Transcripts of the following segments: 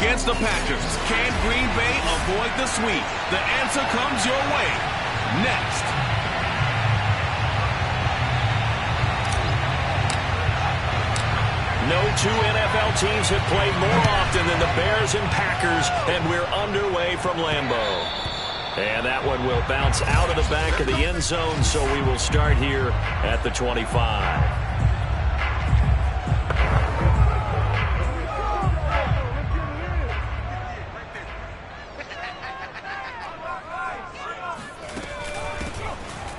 against the Packers. Can Green Bay avoid the sweep? The answer comes your way next. No two NFL teams have played more often than the Bears and Packers, and we're underway from Lambeau. And that one will bounce out of the back of the end zone, so we will start here at the 25.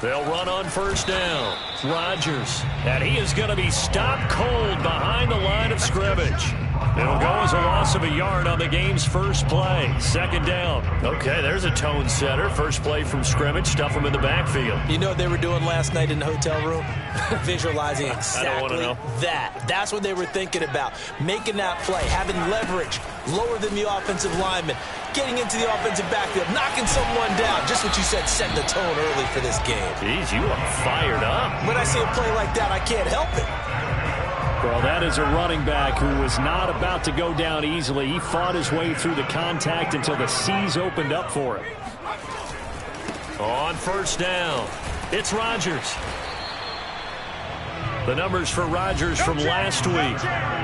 They'll run on first down. Rodgers, and he is going to be stopped cold behind the line of scrimmage. It'll go as a loss of a yard on the game's first play. Second down. Okay, there's a tone setter. First play from scrimmage. Stuff them in the backfield. You know what they were doing last night in the hotel room? Visualizing exactly that. That's what they were thinking about. Making that play, having leverage, lower than the offensive lineman, getting into the offensive backfield, knocking someone down. Just what you said, set the tone early for this game. Jeez, you are fired up. When I see a play like that, I can't help it. Well, that is a running back who was not about to go down easily. He fought his way through the contact until the seas opened up for him. On first down, it's Rodgers. The numbers for Rodgers from last week: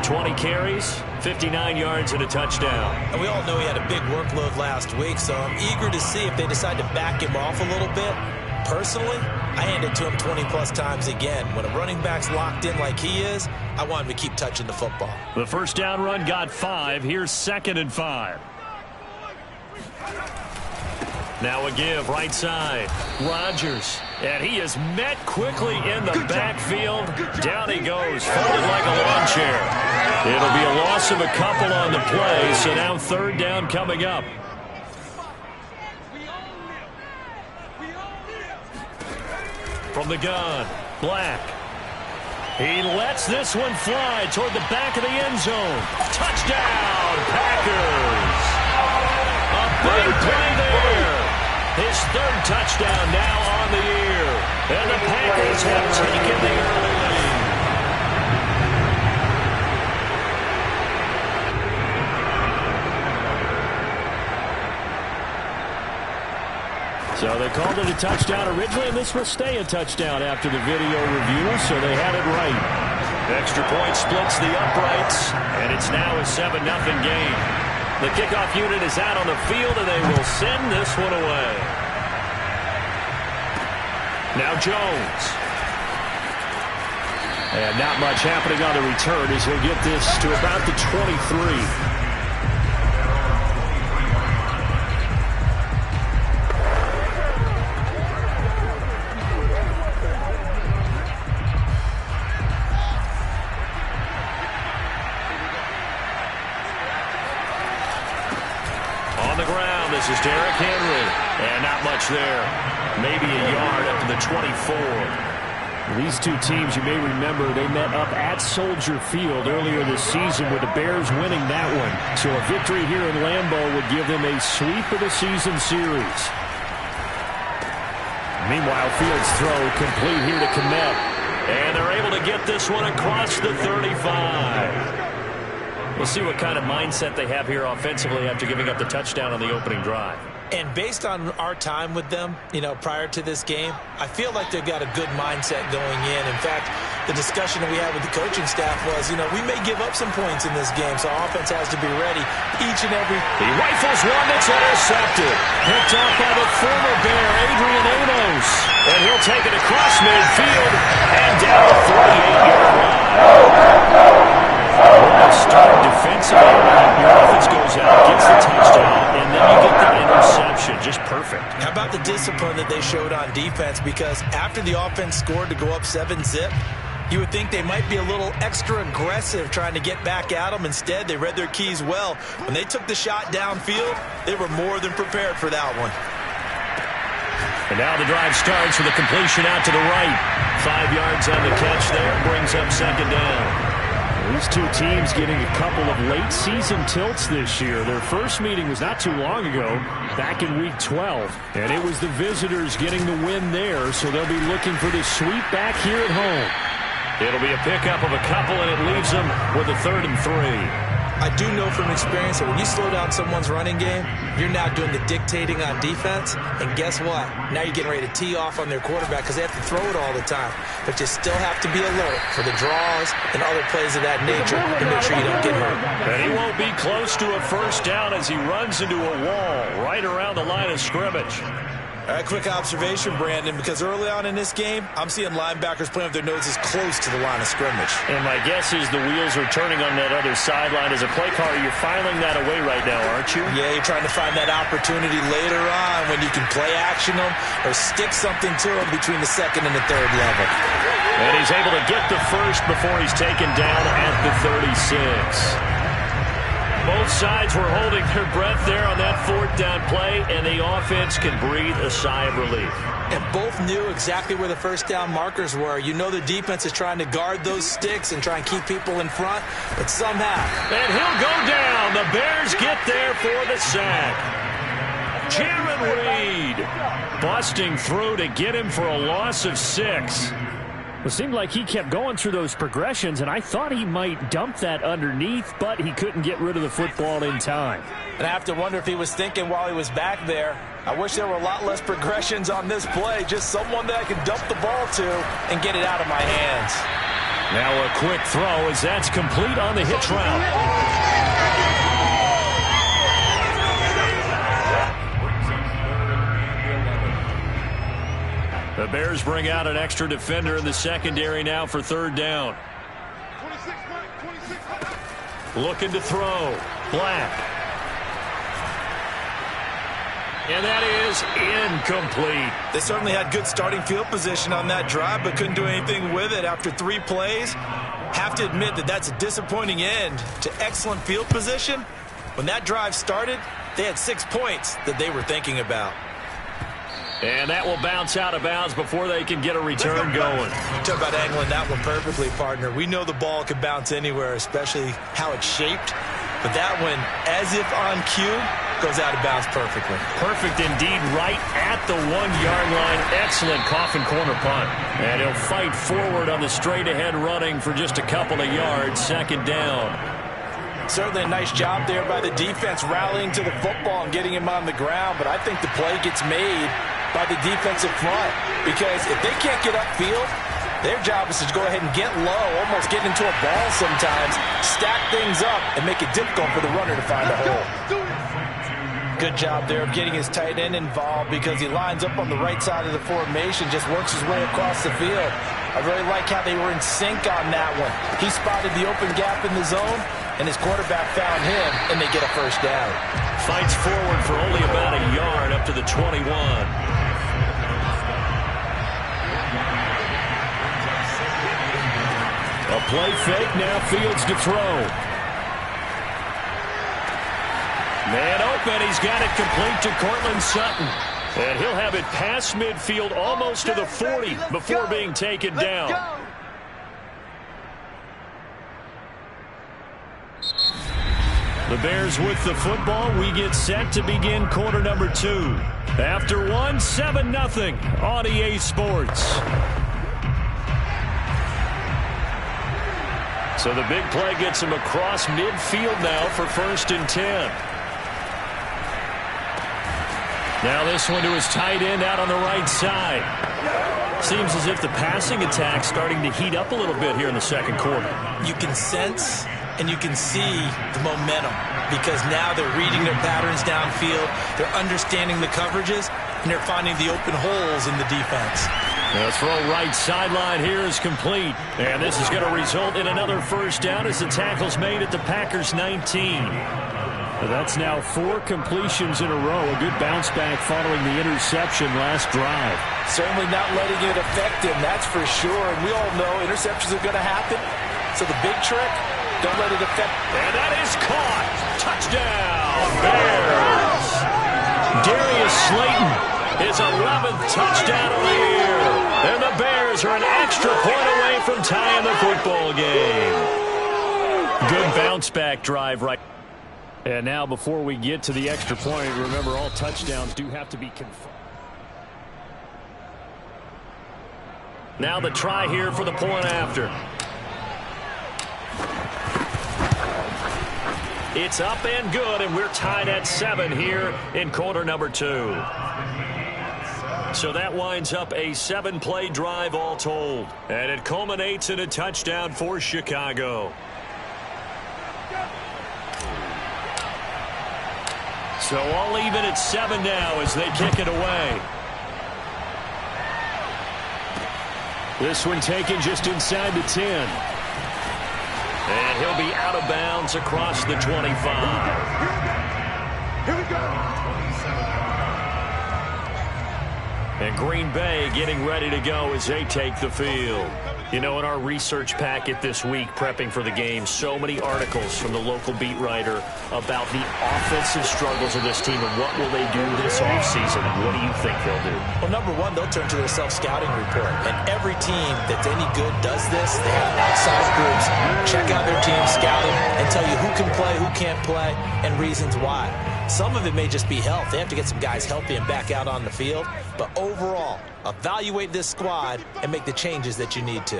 20 carries, 59 yards, and a touchdown. And we all know he had a big workload last week, so I'm eager to see if they decide to back him off a little bit. Personally, I hand it to him 20-plus times again. When a running back's locked in like he is, I want him to keep touching the football. The first down run got 5. Here's 2nd and 5. Now a give, right side. Rodgers, and he is met quickly in the backfield. Down he goes, folded like a lawn chair. It'll be a loss of a couple on the play, so now third down coming up. From the gun, Black. He lets this one fly toward the back of the end zone. Touchdown, Packers! A big play there. His 3rd touchdown now on the year. And the Packers have taken the early lead. So they called it a touchdown originally, and this will stay a touchdown after the video review, so they had it right. Extra point splits the uprights, and it's now a 7-0 game. The kickoff unit is out on the field, and they will send this one away. Now Jones. And not much happening on the return as he'll get this to about the 23. This is Derrick Henry, and not much there. Maybe a yard up to the 24. These two teams, you may remember, they met up at Soldier Field earlier this season with the Bears winning that one. So a victory here in Lambeau would give them a sweep of the season series. Meanwhile, Fields' throw complete here to Kmet. And they're able to get this one across the 35. We'll see what kind of mindset they have here offensively after giving up the touchdown on the opening drive. And based on our time with them, prior to this game, I feel like they've got a good mindset going in. In fact, the discussion that we had with the coaching staff was, we may give up some points in this game, so our offense has to be ready each and every. He rifles one that's intercepted. Picked off by the former Bear, Adrian Amos. And he'll take it across midfield and down the 38-yard line. Start defensively. Your offense goes out, gets the touchdown, and then you get the interception. Just perfect. How about the discipline that they showed on defense? Because after the offense scored to go up 7-zip, you would think they might be a little extra aggressive trying to get back at them. Instead, they read their keys well. When they took the shot downfield, they were more than prepared for that one. And now the drive starts with a completion out to the right. 5 yards on the catch there. Brings up second down. These two teams getting a couple of late-season tilts this year. Their first meeting was not too long ago, back in Week 12. And it was the visitors getting the win there, so they'll be looking for the sweep back here at home. It'll be a pickup of a couple, and it leaves them with a 3rd and 3. I do know from experience that when you slow down someone's running game, you're now doing the dictating on defense. And guess what? Now you're getting ready to tee off on their quarterback because they have to throw it all the time. But you still have to be alert for the draws and other plays of that nature to make sure you don't get hurt. And he won't be close to a first down as he runs into a wall right around the line of scrimmage. All right, quick observation, Brandon, because early on in this game, I'm seeing linebackers playing with their noses close to the line of scrimmage. And my guess is the wheels are turning on that other sideline. As a play caller, you're filing that away right now, aren't you? Yeah, you're trying to find that opportunity later on when you can play action them or stick something to them between the second and the third level. And he's able to get the first before he's taken down at the 36. Both sides were holding their breath there on that fourth down play, and the offense can breathe a sigh of relief. And both knew exactly where the first down markers were. You know the defense is trying to guard those sticks and try and keep people in front, but somehow. And he'll go down. The Bears get there for the sack. Jaron Reed busting through to get him for a loss of 6. It seemed like he kept going through those progressions, and I thought he might dump that underneath, but he couldn't get rid of the football in time. And I have to wonder if he was thinking while he was back there, I wish there were a lot less progressions on this play, just someone that I could dump the ball to and get it out of my hands. Now a quick throw as that's complete on the hitch route. The Bears bring out an extra defender in the secondary now for third down. Looking to throw. Black. And that is incomplete. They certainly had good starting field position on that drive, but couldn't do anything with it after 3 plays. Have to admit that that's a disappointing end to excellent field position. When that drive started, they had 6 points that they were thinking about. And that will bounce out of bounds before they can get a return going. You talk about angling that one perfectly, partner. We know the ball can bounce anywhere, especially how it's shaped. But that one, as if on cue, goes out of bounds perfectly. Perfect indeed, right at the 1-yard line. Excellent coffin corner punt. And he'll fight forward on the straight-ahead running for just a couple of yards. Second down. Certainly a nice job there by the defense rallying to the football and getting him on the ground. But I think the play gets made by the defensive front, because if they can't get upfield, their job is to go ahead and get low, almost get into a ball sometimes, stack things up, and make it difficult for the runner to find a hole. Good job there of getting his tight end involved, because he lines up on the right side of the formation, just works his way across the field. I really like how they were in sync on that one. He spotted the open gap in the zone, and his quarterback found him, and they get a first down. Fights forward for only about a yard up to the 21. A play fake, now Fields to throw. Man open, he's got it complete to Cortland Sutton. And he'll have it past midfield almost to the 40 before being taken down. The Bears with the football. We get set to begin quarter number 2. After 1, 7-0 on EA Sports. So the big play gets him across midfield now for 1st and 10. Now this one to his tight end out on the right side. Seems as if the passing attack's starting to heat up a little bit here in the second quarter. You can sense and you can see the momentum, because now they're reading their patterns downfield, they're understanding the coverages, and they're finding the open holes in the defense. The throw right sideline here is complete. And this is going to result in another first down as the tackle's made at the Packers' 19. That's now 4 completions in a row. A good bounce back following the interception last drive. Certainly not letting it affect him, that's for sure. And we all know interceptions are going to happen. So the big trick, don't let it affect. And that is caught. Touchdown, Bears. Darius Slayton, his 11th touchdown of the year. And the Bears are an extra point away from tying the football game. Good bounce back drive right. And now before we get to the extra point, remember all touchdowns do have to be confirmed. Now the try here for the point after. It's up and good, and we're tied at 7 here in quarter number 2. So that winds up a 7-play drive all told. And it culminates in a touchdown for Chicago. So all even at 7 now as they kick it away. This one taken just inside the 10. And he'll be out of bounds across the 25. Here we go. And Green Bay getting ready to go as they take the field. You know, in our research packet this week, prepping for the game, so many articles from the local beat writer about the offensive struggles of this team and what will they do this offseason. What do you think they'll do? Well, number one, they'll turn to their self-scouting report. And every team that's any good does this. They have outside groups. Check out their team, scout them, and tell you who can play, who can't play, and reasons why. Some of it may just be health. They have to get some guys healthy and back out on the field. But overall, evaluate this squad and make the changes that you need to.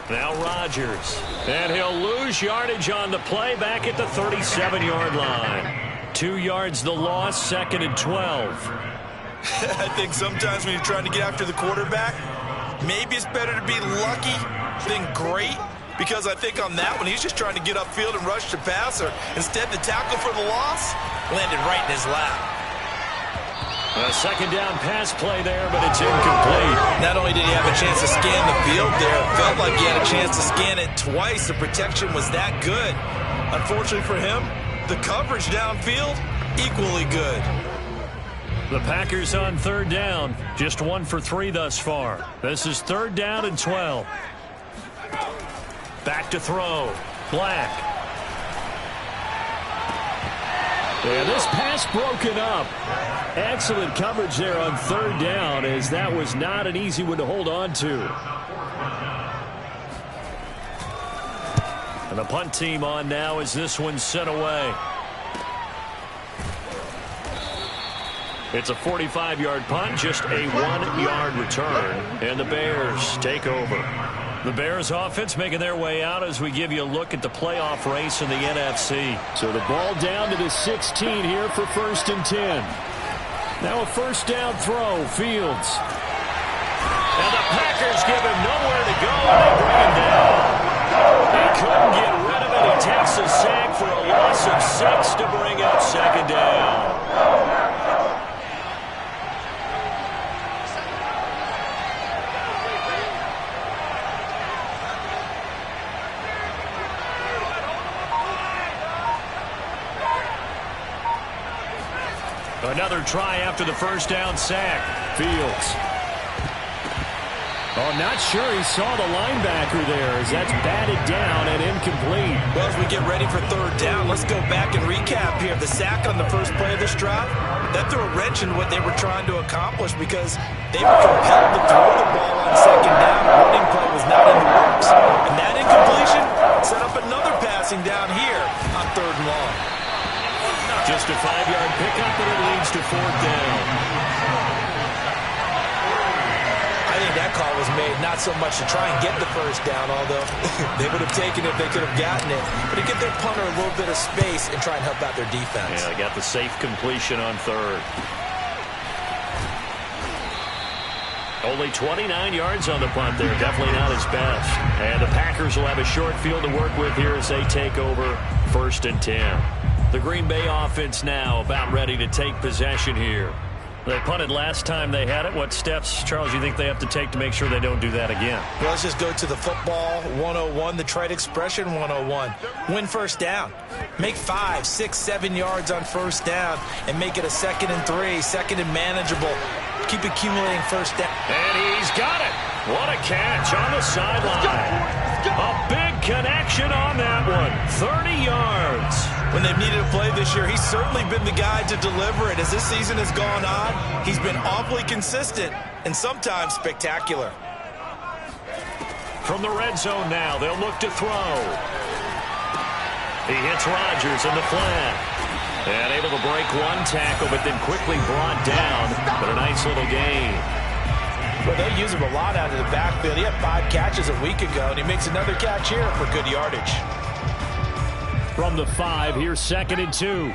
Now Rodgers. And he'll lose yardage on the play back at the 37-yard line. 2 yards the loss, 2nd and 12. I think sometimes when you're trying to get after the quarterback, maybe it's better to be lucky than great. Because I think on that one, he's just trying to get upfield and rush the passer. Instead, the tackle for the loss landed right in his lap. A second down pass play there, but it's incomplete. Not only did he have a chance to scan the field there, it felt like he had a chance to scan it twice. The protection was that good. Unfortunately for him, the coverage downfield, equally good. The Packers on 3rd down. Just 1 for 3 thus far. This is 3rd down and 12. Back to throw. Black. Yeah, this pass broken up. Excellent coverage there on 3rd down, as that was not an easy one to hold on to. And the punt team on now as this one's sent away. It's a 45-yard punt, just a 1-yard return, and the Bears take over. The Bears offense making their way out as we give you a look at the playoff race in the NFC. So the ball down to the 16 here for 1st and 10. Now a 1st down throw, Fields. And the Packers give him nowhere to go, and they bring him down. He couldn't get rid of it. He takes a sack for a loss of 6 to bring up 2nd down. Another try after the 1st down sack. Fields. Oh, not sure he saw the linebacker there as that's batted down and incomplete. Well, as we get ready for 3rd down, let's go back and recap here. The sack on the first play of this drive, that threw a wrench in what they were trying to accomplish because they were compelled to throw the ball on 2nd down. The running play was not in the works. And that incompletion set up another passing down here on 3rd and long. Just a 5-yard pickup, and it leads to 4th down. I think that call was made not so much to try and get the 1st down, although they would have taken it if they could have gotten it, but to give their punter a little bit of space and try and help out their defense. Yeah, they got the safe completion on 3rd. Only 29 yards on the punt there. Definitely not his best. And the Packers will have a short field to work with here as they take over 1st and 10. The Green Bay offense now about ready to take possession here. They punted last time they had it. What steps, Charles, you think they have to take to make sure they don't do that again? Well, let's just go to the football 101, the trite expression 101. Win 1st down. Make 5, 6, 7 yards on 1st down and make it a 2nd and 3, 2nd and manageable. Keep accumulating 1st down. And he's got it. What a catch on the sideline. A big connection on that one. 30 yards. When they've needed a play this year, he's certainly been the guy to deliver it. As this season has gone on, he's been awfully consistent and sometimes spectacular. From the red zone now, they'll look to throw. He hits Rodgers in the flat. And able to break one tackle, but then quickly brought down. But a nice little gain. Well, they use him a lot out of the backfield. He had 5 catches a week ago, and he makes another catch here for good yardage. From the 5, here's 2nd and 2.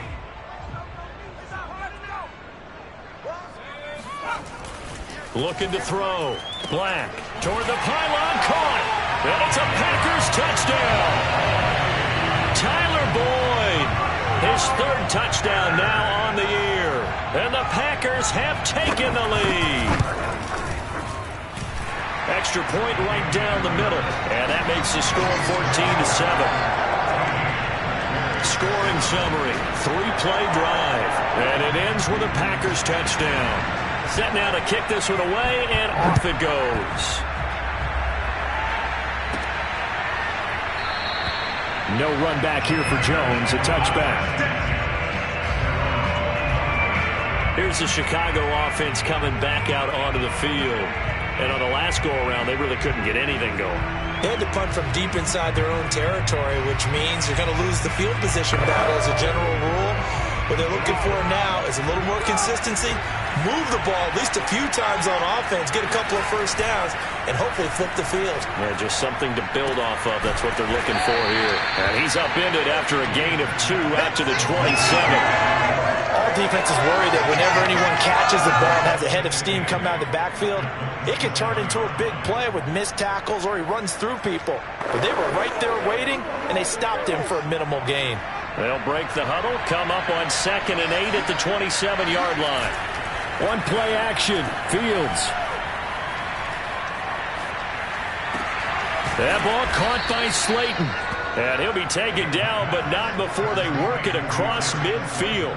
Looking to throw. Black toward the pylon, caught. And it's a Packers touchdown. Tyler Boyd, his 3rd touchdown now on the year. And the Packers have taken the lead. Extra point right down the middle. And that makes the score 14-7. Scoring summary, 3-play drive. And it ends with a Packers touchdown. Set now to kick this one away, and off it goes. No run back here for Jones, a touchback. Here's the Chicago offense coming back out onto the field. And on the last go-around, they really couldn't get anything going. They had to punt from deep inside their own territory, which means you're going to lose the field position battle as a general rule. What they're looking for now is a little more consistency, move the ball at least a few times on offense, get a couple of first downs, and hopefully flip the field. Yeah, just something to build off of. That's what they're looking for here. And he's upended after a gain of 2 out to the 27. All defenses worry that whenever anyone catches the ball and has a head of steam come out of the backfield, it can turn into a big play with missed tackles or he runs through people. But they were right there waiting, and they stopped him for a minimal gain. They'll break the huddle, come up on 2nd and 8 at the 27-yard line. One play action, Fields. That ball caught by Slayton. And he'll be taken down, but not before they work it across midfield.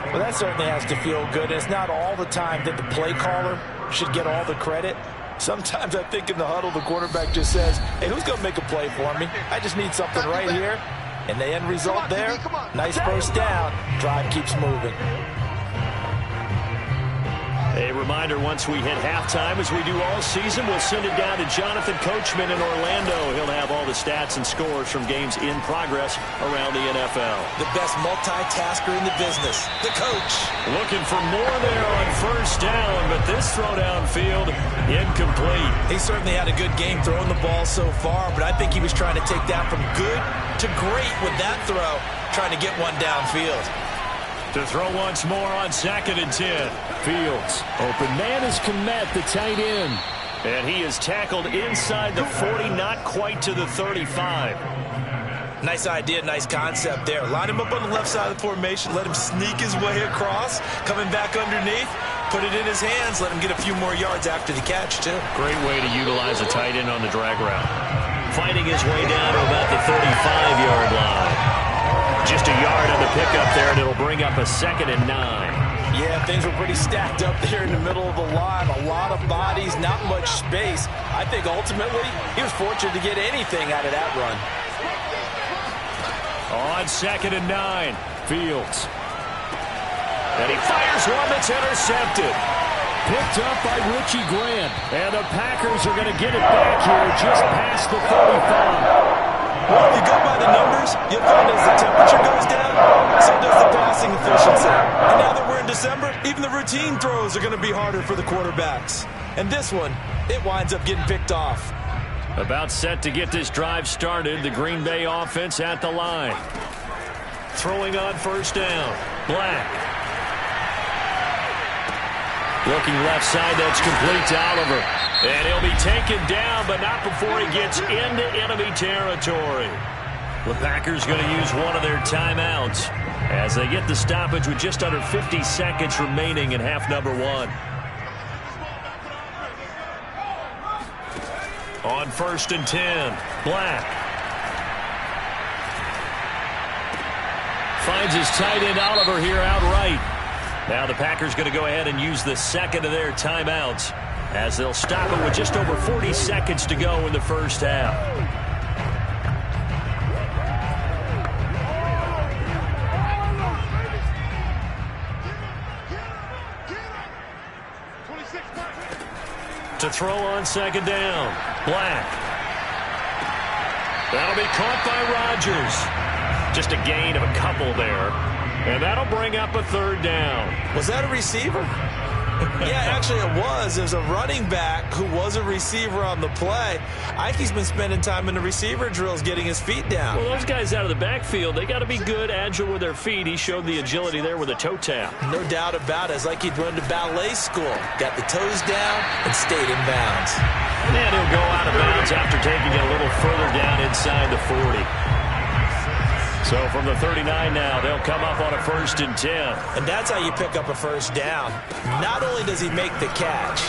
Well, that certainly has to feel good. It's not all the time that the play caller should get all the credit. Sometimes I think in the huddle, the quarterback just says, hey, who's going to make a play for me? I just need something right here. And the end result there, nice first down. Drive keeps moving. A reminder, once we hit halftime, as we do all season, we'll send it down to Jonathan Coachman in Orlando. He'll have all the stats and scores from games in progress around the NFL. The best multitasker in the business, the coach. Looking for more there on first down, but this throw downfield, incomplete. He certainly had a good game throwing the ball so far, but I think he was trying to take that from good to great with that throw, trying to get one downfield. To throw once more on 2nd and 10. Fields. Open man is Kmet, the tight end. And he is tackled inside the 40, not quite to the 35. Nice idea, nice concept there. Line him up on the left side of the formation, let him sneak his way across, coming back underneath, put it in his hands, let him get a few more yards after the catch, too. Great way to utilize a tight end on the drag route. Fighting his way down to about the 35-yard line. Just a yard on the pickup there, and it'll bring up a 2nd and 9. Yeah, things were pretty stacked up there in the middle of the line. A lot of bodies, not much space. I think ultimately he was fortunate to get anything out of that run. On 2nd and 9, Fields. And he fires one that's intercepted. Picked up by Richie Grant. And the Packers are going to get it back here just past the 35. Well, if you go by the numbers, you'll find as the temperature goes down, so does the passing efficiency. And now that we're in December, even the routine throws are going to be harder for the quarterbacks. And this one, it winds up getting picked off. About set to get this drive started, the Green Bay offense at the line. Throwing on first down, Black. Looking left side, that's complete to Oliver. And he'll be taken down, but not before he gets into enemy territory. The Packers going to use one of their timeouts as they get the stoppage with just under 50 seconds remaining in half number 1. On 1st and 10, Black. Finds his tight end Oliver here outright. Now the Packers going to go ahead and use the second of their timeouts as they'll stop it with just over 40 seconds to go in the first half. To throw on 2nd down, Black. That'll be caught by Rodgers. Just a gain of a couple there. And that'll bring up a 3rd down. Was that a receiver? Yeah, actually it was. There's a running back who was a receiver on the play. I think he's been spending time in the receiver drills getting his feet down. Well, those guys out of the backfield, they got to be good, agile with their feet. He showed the agility there with a toe tap. No doubt about it. It's like he'd run to ballet school. Got the toes down and stayed in bounds. And he'll go out of bounds after taking it a little further down inside the 40. So from the 39 now, they'll come up on a 1st and 10. And that's how you pick up a first down. Not only does he make the catch,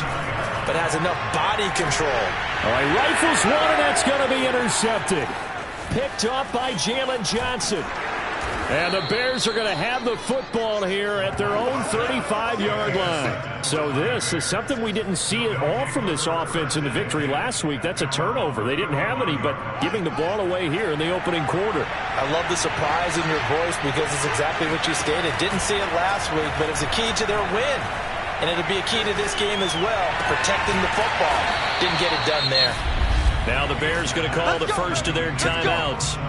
but has enough body control. All right, rifles one, and that's going to be intercepted. Picked up by Jalen Johnson. And the Bears are going to have the football here at their own 35-yard line. So this is something we didn't see at all from this offense in the victory last week. That's a turnover. They didn't have any, but giving the ball away here in the opening quarter. I love the surprise in your voice because it's exactly what you stated. Didn't see it last week, but it's a key to their win. And it'll be a key to this game as well, protecting the football. Didn't get it done there. Now the Bears going to call the first of their timeouts,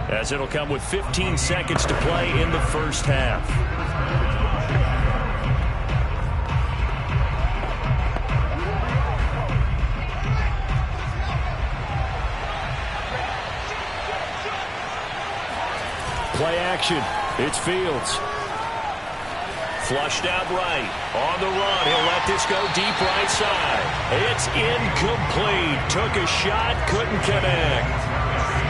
as it'll come with 15 seconds to play in the first half. Play action. It's Fields. Flushed out right. On the run. He'll let this go deep right side. It's incomplete. Took a shot. Couldn't connect.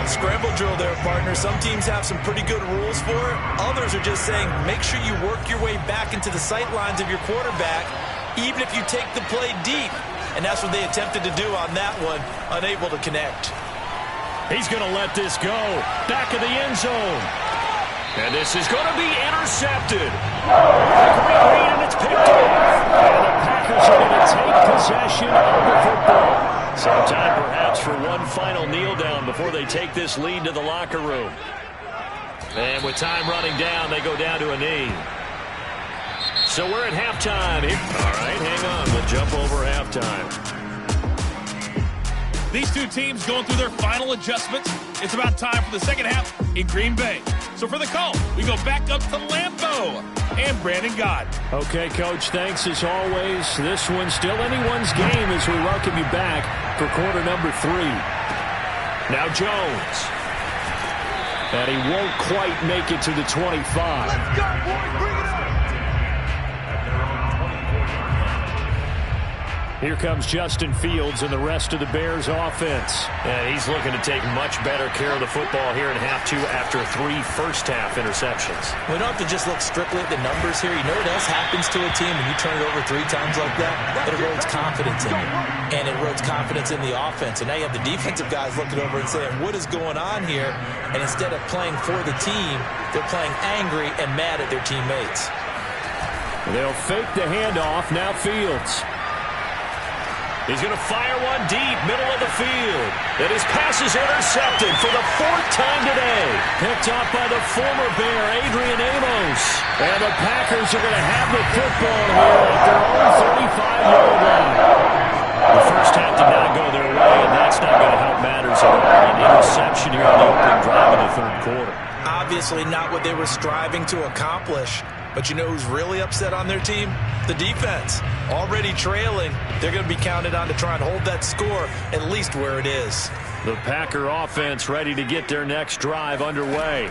Scramble drill there, partner. Some teams have some pretty good rules for it. Others are just saying make sure you work your way back into the sight lines of your quarterback, even if you take the play deep. And that's what they attempted to do on that one, unable to connect. He's going to let this go. Back of the end zone. And this is going to be intercepted. And it's picked up. And the Packers are going to take possession of the football. Some time perhaps for one final kneel down before they take this lead to the locker room. And with time running down, they go down to a knee. So we're at halftime. All right, hang on. We'll jump over halftime. These two teams going through their final adjustments. It's about time for the second half in Green Bay. So for the call, we go back up to Lambeau and Brandon Gott. Okay, Coach, thanks as always. This one's still anyone's game as we welcome you back for quarter number 3. Now Jones. And he won't quite make it to the 25. Let's go, boys. Bring it up. Here comes Justin Fields and the rest of the Bears offense. And he's looking to take much better care of the football here in half 2 after 3 first-half interceptions. We don't have to just look strictly at the numbers here. You know what else happens to a team when you turn it over 3 times like that? It erodes confidence in you. And it erodes confidence in the offense. And now you have the defensive guys looking over and saying, what is going on here? And instead of playing for the team, they're playing angry and mad at their teammates. They'll fake the handoff. Now Fields. He's going to fire one deep, middle of the field. And his pass is intercepted for the 4th time today. Picked up by the former Bear, Adrian Amos. And the Packers are going to have the football here at their own 35-yard line. The first half did not go their way, and that's not going to help matters at all. An interception here on the opening drive of the 3rd quarter. Obviously not what they were striving to accomplish. But you know who's really upset on their team? The defense. Already trailing. They're going to be counted on to try and hold that score at least where it is. The Packer offense ready to get their next drive underway.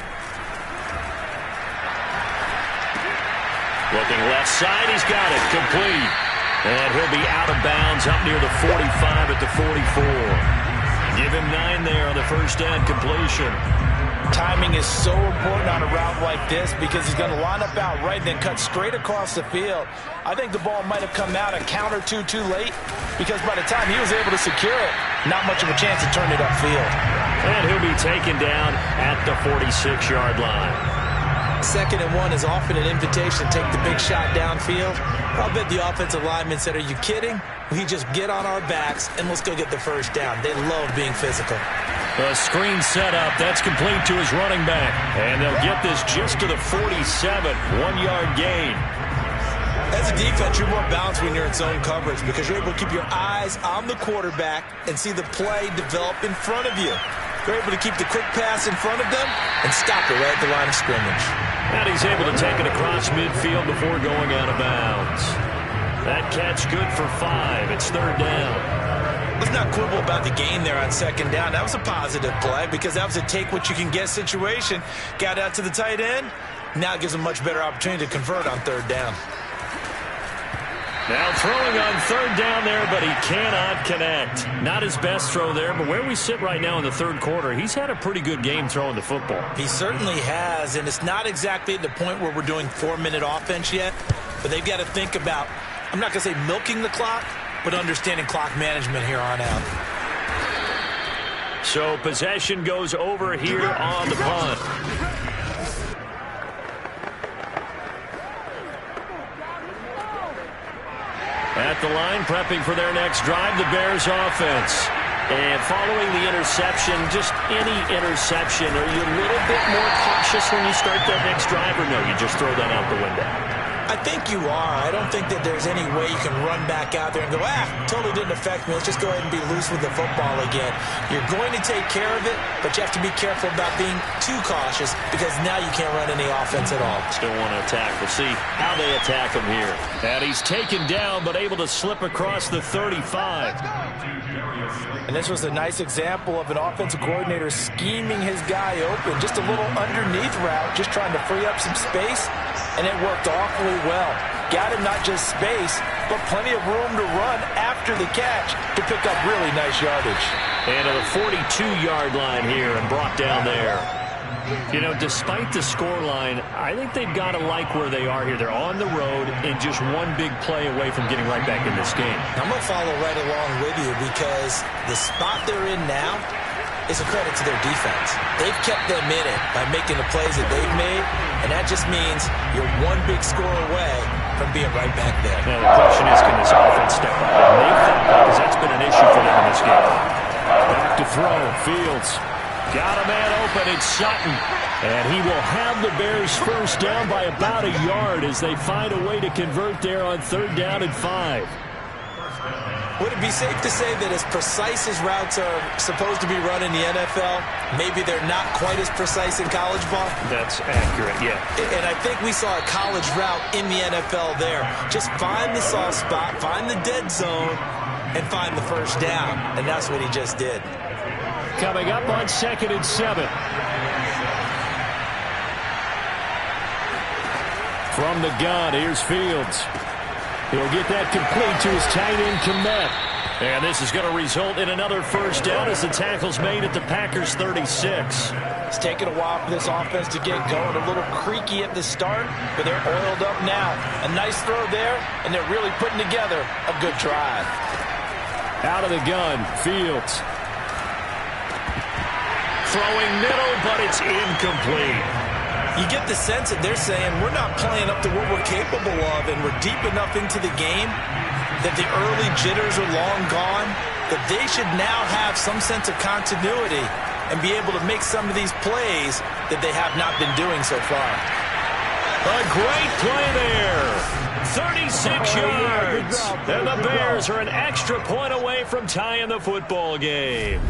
Looking left side, he's got it. Complete. And he'll be out of bounds up near the 45 at the 44. Give him 9 there on the first down completion. Timing is so important on a route like this because he's going to line up out right and then cut straight across the field. I think the ball might have come out a count or two too late because by the time he was able to secure it, not much of a chance to turn it upfield. And he'll be taken down at the 46-yard line. 2nd and 1 is often an invitation to take the big shot downfield. I'll bet the offensive lineman said, are you kidding? We just get on our backs and let's go get the first down. They love being physical. A screen set up. That's complete to his running back. And they'll get this just to the 47. 1-yard gain. As a defense, you're more balanced when you're in zone coverage because you're able to keep your eyes on the quarterback and see the play develop in front of you. They're able to keep the quick pass in front of them and stop it right at the line of scrimmage. And he's able to take it across midfield before going out of bounds. That catch good for 5. It's third down. Let's not quibble about the gain there on second down. That was a positive play because that was a take-what-you-can-get situation. Got out to the tight end. Now it gives him a much better opportunity to convert on third down. Now throwing on third down there, but he cannot connect. Not his best throw there, but where we sit right now in the third quarter, he's had a pretty good game throwing the football. He certainly has, and it's not exactly at the point where we're doing 4-minute offense yet, but they've got to think about, I'm not going to say milking the clock, but understanding clock management here on out. So possession goes over here on the punt. At the line, prepping for their next drive, the Bears offense. And following the interception, just any interception, are you a little bit more cautious when you start that next drive, or no, you just throw that out the window? I think you are. I don't think that there's any way you can run back out there and go, totally didn't affect me. Let's just go ahead and be loose with the football again. You're going to take care of it, but you have to be careful about being too cautious because now you can't run any offense at all. Still want to attack. We'll see how they attack him here. And he's taken down, but able to slip across the 35. And this was a nice example of an offensive coordinator scheming his guy open. Just a little underneath route, just trying to free up some space, and it worked awfully well. Got him not just space, but plenty of room to run after the catch to pick up really nice yardage. And to the 42-yard line here and brought down there. You know, despite the scoreline, I think they've got to like where they are here. They're on the road and just one big play away from getting right back in this game. I'm going to follow right along with you because the spot they're in now is a credit to their defense. They've kept them in it by making the plays that they've made, and that just means you're one big score away from being right back there. Now, the question is, can this offense step up and make that play? Because that's been an issue for them in this game. Back to throw. Fields. Got a man open. It's Sutton. And he will have the Bears first down by about a yard as they find a way to convert there on third down and 5. Would it be safe to say that as precise as routes are supposed to be run in the NFL, maybe they're not quite as precise in college ball? That's accurate, yeah. And I think we saw a college route in the NFL there. Just find the soft spot, find the dead zone, and find the first down. And that's what he just did. Coming up on 2nd and 7. From the gun, here's Fields. He'll get that complete to his tight end, Kmet. And this is going to result in another first down as the tackle's made at the Packers' 36. It's taken a while for this offense to get going. A little creaky at the start, but they're oiled up now. A nice throw there, and they're really putting together a good drive. Out of the gun, Fields. Throwing middle, but it's incomplete. You get the sense that they're saying we're not playing up to what we're capable of, and we're deep enough into the game that the early jitters are long gone, that they should now have some sense of continuity and be able to make some of these plays that they have not been doing so far. A great play there. 36 yards. And the Bears are an extra point away from tying the football game.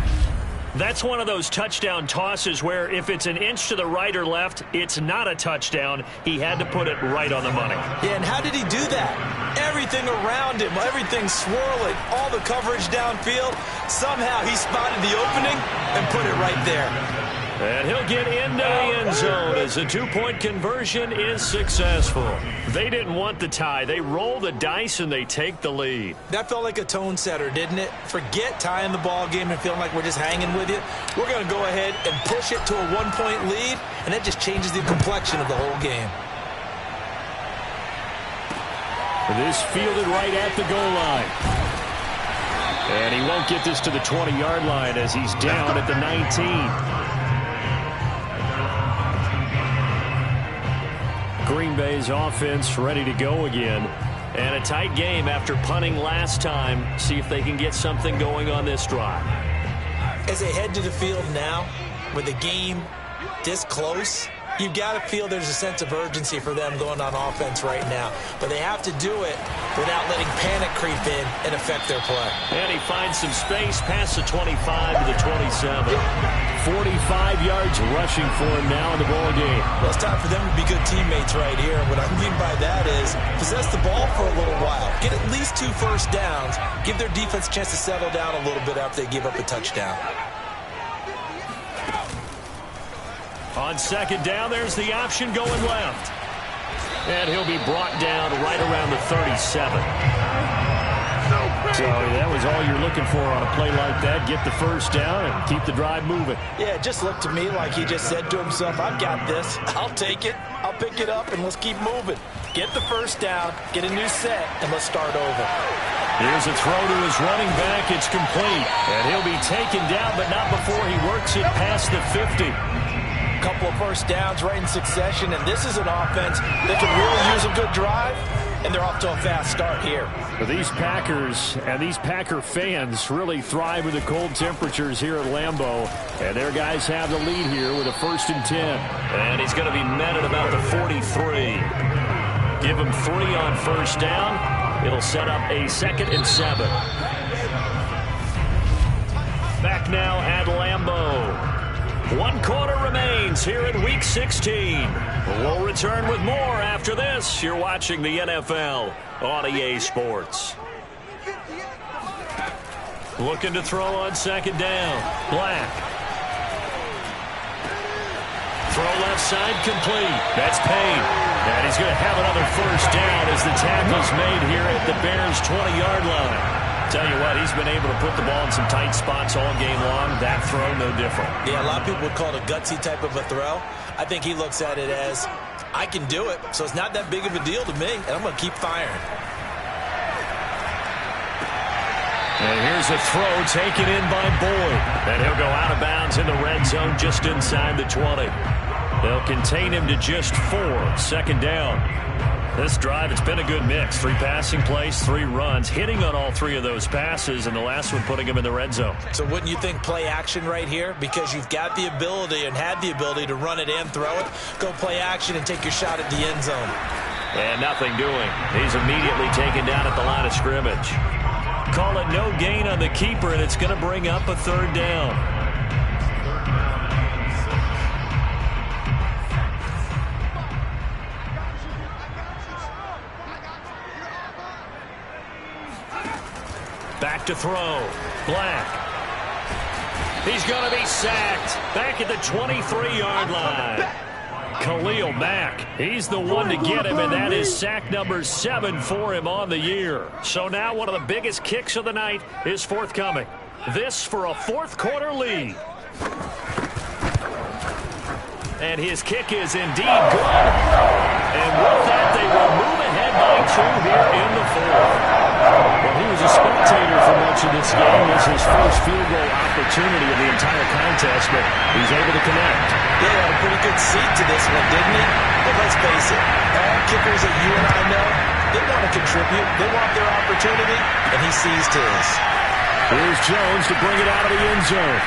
That's one of those touchdown tosses where if it's an inch to the right or left, it's not a touchdown. He had to put it right on the money. Yeah, and how did he do that? Everything around him, everything swirling, all the coverage downfield. Somehow he spotted the opening and put it right there. And he'll get into the end zone as the two-point conversion is successful. They didn't want the tie. They roll the dice and they take the lead. That felt like a tone setter, didn't it? Forget tying the ball game and feeling like we're just hanging with you. We're going to go ahead and push it to a one-point lead, and that just changes the complexion of the whole game. This fielded right at the goal line. And he won't get this to the 20-yard line as he's down at the 19. Green Bay's offense ready to go again. And a tight game after punting last time. See if they can get something going on this drive. As they head to the field now, with the game this close, you've got to feel there's a sense of urgency for them going on offense right now. But they have to do it without letting panic creep in and affect their play. And he finds some space past the 25 to the 27. 45 yards rushing for him now in the ball game. Well, it's time for them to be good teammates right here. What I mean by that is possess the ball for a little while. Get at least 2 first downs. Give their defense a chance to settle down a little bit after they give up a touchdown. On second down, there's the option going left. And he'll be brought down right around the 37. So that was all you're looking for on a play like that. Get the first down and keep the drive moving. Yeah, it just looked to me like he just said to himself, I've got this. I'll take it. I'll pick it up, and let's keep moving. Get the first down, get a new set, and let's start over. Here's a throw to his running back. It's complete. And he'll be taken down, but not before he works it past the 50. Couple of first downs right in succession, and this is an offense that can really use a good drive, and they're off to a fast start here. But these Packers and these Packer fans really thrive with the cold temperatures here at Lambeau, and their guys have the lead here with a 1st and 10. And he's going to be met at about the 43. Give him 3 on first down. It'll set up a 2nd and 7. Back now at Lambeau. 1 quarter remains here in Week 16. We'll return with more after this. You're watching the NFL on EA Sports. Looking to throw on second down. Black. Throw left side complete. That's Payne. And he's going to have another first down as the tackle's made here at the Bears' 20-yard line. Tell you what, he's been able to put the ball in some tight spots all game long. That throw, no different. Yeah, a lot of people would call it a gutsy type of a throw. I think he looks at it as, I can do it, so it's not that big of a deal to me, and I'm going to keep firing. And here's a throw taken in by Boyd. And he'll go out of bounds in the red zone just inside the 20. They'll contain him to just 4. 2nd down. This drive, it's been a good mix. 3 passing plays, 3 runs, hitting on all 3 of those passes, and the last one putting him in the red zone. So wouldn't you think play action right here? Because you've got the ability and had the ability to run it and throw it. Go play action and take your shot at the end zone. And nothing doing. He's immediately taken down at the line of scrimmage. Call it no gain on the keeper, and it's going to bring up a 3rd down. Back to throw. Black. He's going to be sacked. Back at the 23-yard line. Khalil Mack. He's the one to get him, and that is sack number 7 for him on the year. So now one of the biggest kicks of the night is forthcoming. This for a 4th quarter lead. And his kick is indeed good. And with that, they will move ahead by 2 here in the 4th. Well, he was a spectator for much of this game. It was his first field goal opportunity of the entire contest, but he's able to connect. Yeah, he had a pretty good seat to this one, didn't he? But let's face it, all kickers that you and I know, they want to contribute. They want their opportunity, and he seized his. Here's Jones to bring it out of the end zone.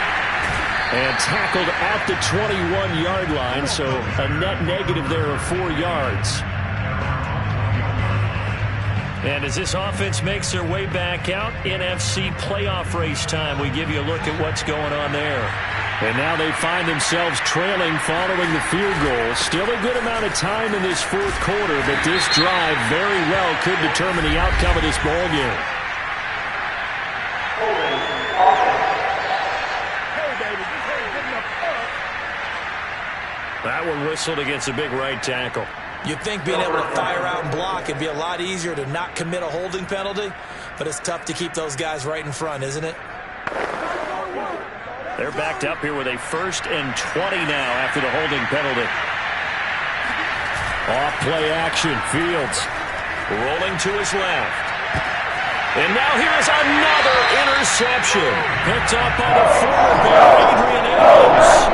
And tackled at the 21-yard line, so a net negative there of 4 yards. And as this offense makes their way back out, NFC playoff race time, we give you a look at what's going on there. And now they find themselves trailing following the field goal. Still a good amount of time in this 4th quarter, but this drive very well could determine the outcome of this ball game. That one whistled against a big right tackle. You'd think being able to fire out and block would be a lot easier to not commit a holding penalty, but it's tough to keep those guys right in front, isn't it? They're backed up here with a 1st and 20 now after the holding penalty. Off play action, Fields. Rolling to his left. And now here's another interception. Picked up by the former Bear, Adrian Amos.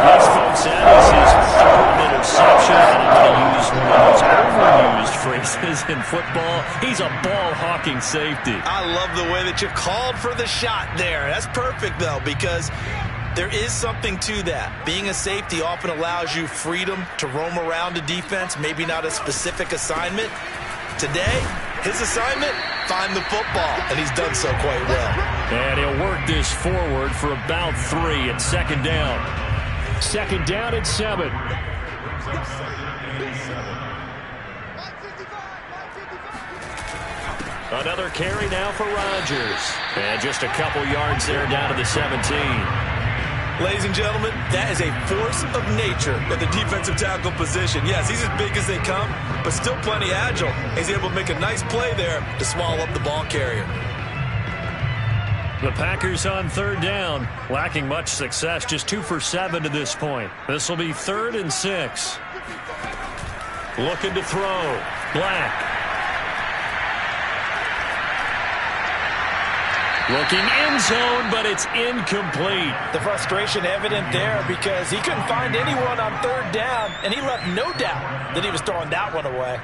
Yes, folks, that is his 3rd interception. And I'm going to use one of those overused phrases in football. He's a ball-hawking safety. I love the way that you called for the shot there. That's perfect, though, because there is something to that. Being a safety often allows you freedom to roam around a defense, maybe not a specific assignment. Today, his assignment, find the football, and he's done so quite well. And he'll work this forward for about 3 at second down. Second down at 7. Another carry now for Rodgers. And just a couple yards there down to the 17. Ladies and gentlemen, that is a force of nature at the defensive tackle position. Yes, he's as big as they come, but still plenty agile. He's able to make a nice play there to swallow up the ball carrier. The Packers on third down, lacking much success, just 2 for 7 to this point. This will be 3rd and 6. Looking to throw. Black. Looking end zone, but it's incomplete. The frustration evident there because he couldn't find anyone on third down, and he left no doubt that he was throwing that one away.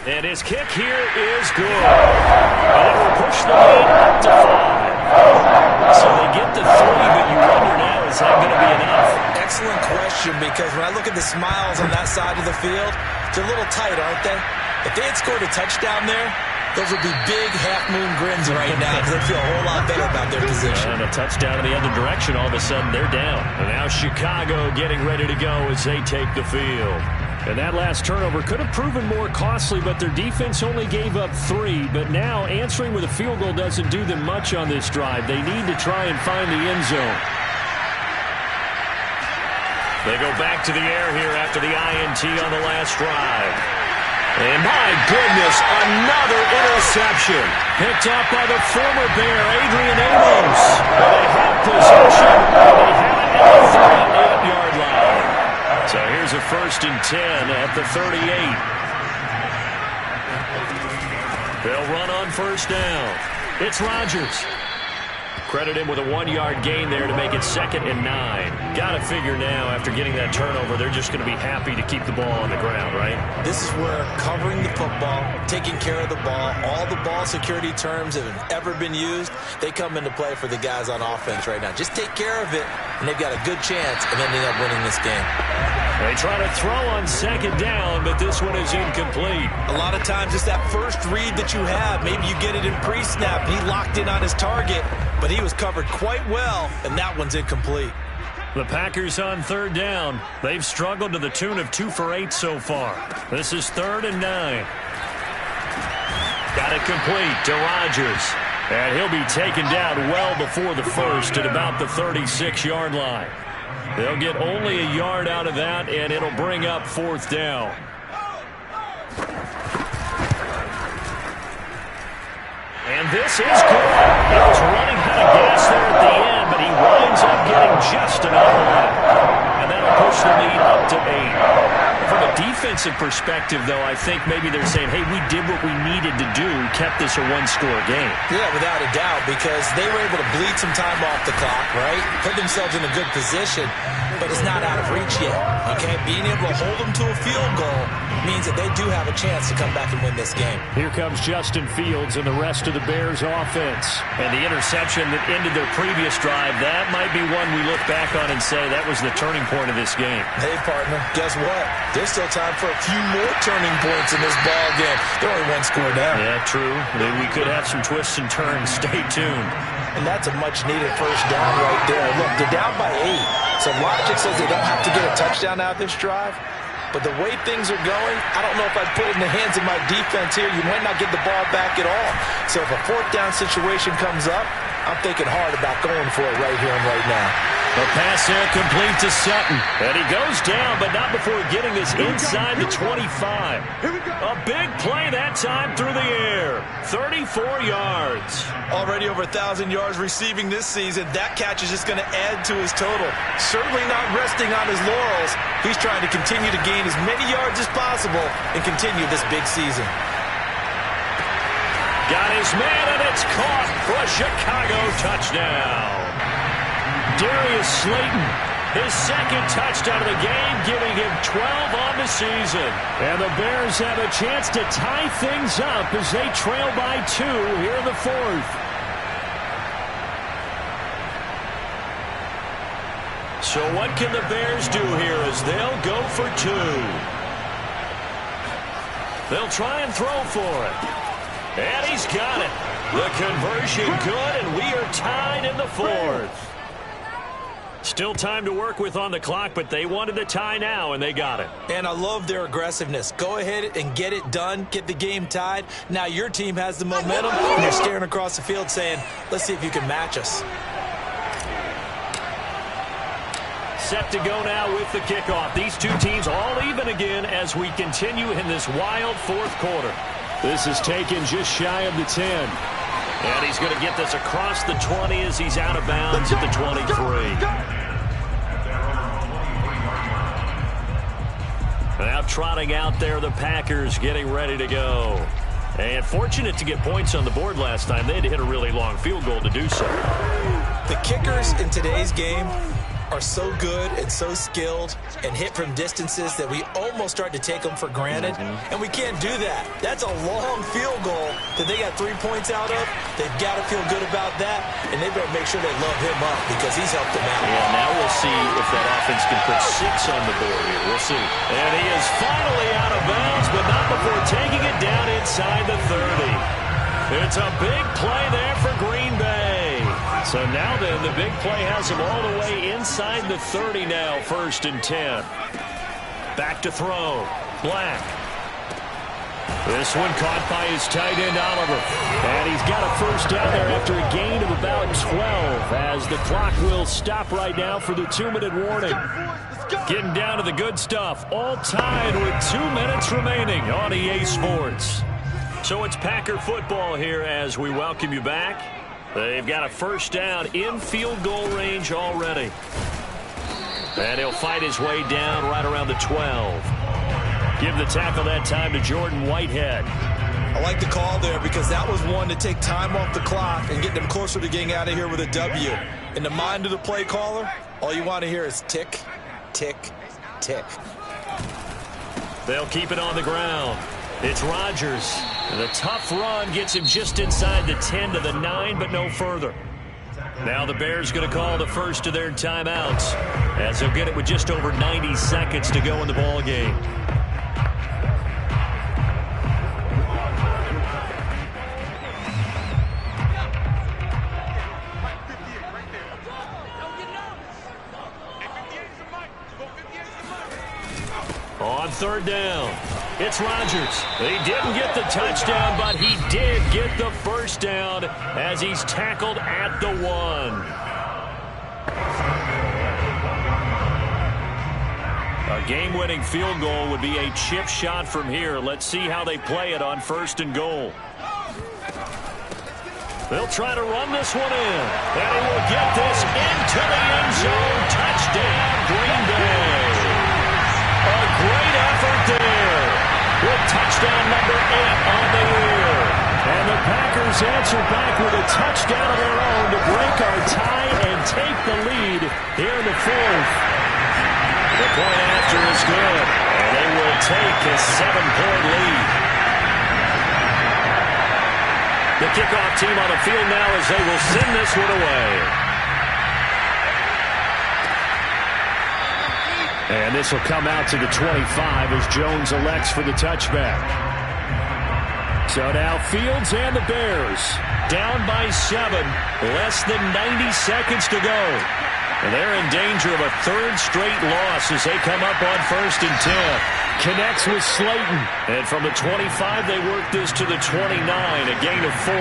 And his kick here is good. And it will push the lead up to 5. So they get the 3, but you wonder now, is that going to be enough? Excellent question, because when I look at the smiles on that side of the field, they're a little tight, aren't they? If they had scored a touchdown there, those would be big half-moon grins right now because they feel a whole lot better about their position. And a touchdown in the other direction, all of a sudden they're down. And now Chicago getting ready to go as they take the field. And that last turnover could have proven more costly, but their defense only gave up 3. But now answering with a field goal doesn't do them much on this drive. They need to try and find the end zone. They go back to the air here after the INT on the last drive. And my goodness, another interception. Picked up by the former Bear, Adrian Amos. They have possession. They have it at the 38-yard line. So here's a 1st and 10 at the 38. They'll run on 1st down. It's Rodgers. Credit him with a 1-yard gain there to make it 2nd and 9. Got to figure now, after getting that turnover, they're just going to be happy to keep the ball on the ground, right? This is where covering the football, taking care of the ball, all the ball security terms that have ever been used, they come into play for the guys on offense right now. Just take care of it, and they've got a good chance of ending up winning this game. They try to throw on 2nd down, but this one is incomplete. A lot of times it's that first read that you have. Maybe you get it in pre-snap, and he locked in on his target, but he was covered quite well, and that one's incomplete. The Packers on 3rd down. They've struggled to the tune of 2 for 8 so far. This is 3rd and 9. Got it complete to Rodgers. And he'll be taken down well before the 1st at about the 36-yard line. They'll get only a yard out of that, and it'll bring up 4th down. And this is good. He was running out of gas there at the end, but he winds up getting just enough on it. And that'll push the lead up to 8. From a defensive perspective, though, I think maybe they're saying, hey, we did what we needed to do, kept this a 1-score game. Yeah, without a doubt, because they were able to bleed some time off the clock, right? Put themselves in a good position, but it's not out of reach yet, okay? Being able to hold them to a field goal means that they do have a chance to come back and win this game. Here comes Justin Fields and the rest of the Bears offense. And the interception that ended their previous drive, that might be one we look back on and say that was the turning point of this game. Hey, partner, guess what? There's still time for a few more turning points in this ball game. They're only 1 score down. Yeah, true. We could have some twists and turns. Stay tuned. And that's a much-needed 1st down right there. Look, they're down by 8. So logic says they don't have to get a touchdown out of this drive. But the way things are going, I don't know if I'd put it in the hands of my defense here. You might not get the ball back at all. So if a 4th down situation comes up, I'm thinking hard about going for it right here and right now. The pass there complete to Sutton. And he goes down, but not before getting this inside the 25. A big play that time through the air. 34 yards. Already over 1,000 yards receiving this season. That catch is just going to add to his total. Certainly not resting on his laurels. He's trying to continue to gain as many yards as possible and continue this big season. Got his man, and it's caught for a Chicago touchdown. Darius Slayton, his 2nd touchdown of the game, giving him 12 on the season. And the Bears have a chance to tie things up as they trail by 2 here in the 4th. So what can the Bears do here as they'll go for 2? They'll try and throw for it. And he's got it. The conversion good, and we are tied in the fourth. Still time to work with on the clock, but they wanted the tie now, and they got it. And I love their aggressiveness. Go ahead and get it done. Get the game tied. Now your team has the momentum, and you're staring across the field saying, let's see if you can match us. Set to go now with the kickoff. These two teams all even again as we continue in this wild fourth quarter. This is taken just shy of the 10. And he's going to get this across the 20 as he's out of bounds at the 23. Now trotting out there, the Packers getting ready to go. And fortunate to get points on the board last time. They had to hit a really long field goal to do so. The kickers in today's game are so good and so skilled and hit from distances that we almost start to take them for granted. And we can't do that. That's a long field goal that they got 3 points out of. They've got to feel good about that, and they better make sure they love him up because he's helped them out. Yeah, now we'll see if that offense can put 6 on the board here. We'll see. And he is finally out of bounds, but not before taking it down inside the 30. It's a big play there for Green Bay. So now then, the big play has him all the way inside the 30 now, 1st and 10. Back to throw. Black. This one caught by his tight end, Oliver. And he's got a first down there after a gain of about 12 as the clock will stop right now for the 2-minute warning. Getting down to the good stuff. All tied with 2 minutes remaining on EA Sports. So it's Packer football here as we welcome you back. They've got a first down in field goal range already. And he'll fight his way down right around the 12. Give the tackle that time to Jordan Whitehead. I like the call there because that was one to take time off the clock and get them closer to getting out of here with a W. In the mind of the play caller, all you want to hear is tick, tick, tick. They'll keep it on the ground. It's Rodgers. And the tough run gets him just inside the 10 to the 9, but no further. Now the Bears going to call the first of their timeouts as they'll get it with just over 90 seconds to go in the ball game. On 3rd down, it's Rodgers. He didn't get the touchdown, but he did get the first down as he's tackled at the 1. A game-winning field goal would be a chip shot from here. Let's see how they play it on 1st and goal. They'll try to run this one in, and he will get this into the end zone. Touchdown, Green Bay. A great effort there with touchdown number 8 on the year. And the Packers answer back with a touchdown of their own to break our tie and take the lead here in the 4th. The point after is good, and they will take a 7-point lead. The kickoff team on the field now as they will send this one away. And this will come out to the 25 as Jones elects for the touchback. So now Fields and the Bears down by 7, less than 90 seconds to go. And they're in danger of a 3rd straight loss as they come up on 1st and 10. Connects with Slayton. And from the 25, they work this to the 29, a gain of 4.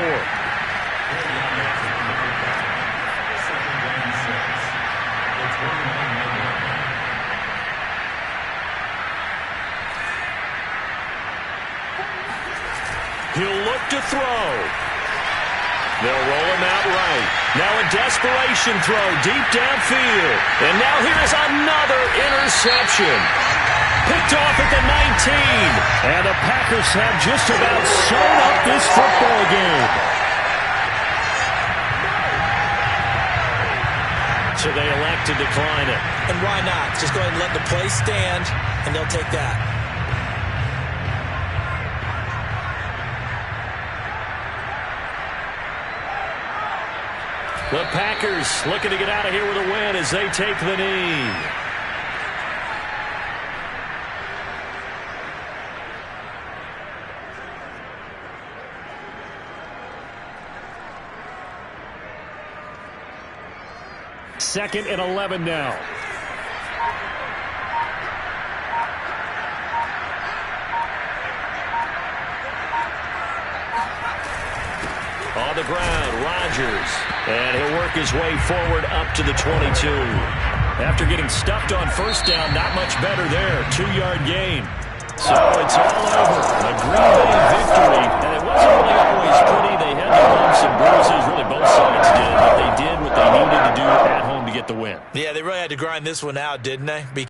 He'll look to throw. They'll roll him out right. Now a desperation throw deep downfield. And now here's another interception. Picked off at the 19. And the Packers have just about sewn up this football game. So they elect to decline it. And why not? Just go ahead and let the play stand, and they'll take that. The Packers looking to get out of here with a win as they take the knee. 2nd and 11 now. On the ground, Rodgers. And he'll work his way forward up to the 22. After getting stuffed on first down, not much better there. 2-yard gain. So it's all over. A Green Bay victory. And it wasn't really always pretty. They had the bumps and bruises. Really, both sides did. But they did what they needed to do at home to get the win. Yeah, they really had to grind this one out, didn't they?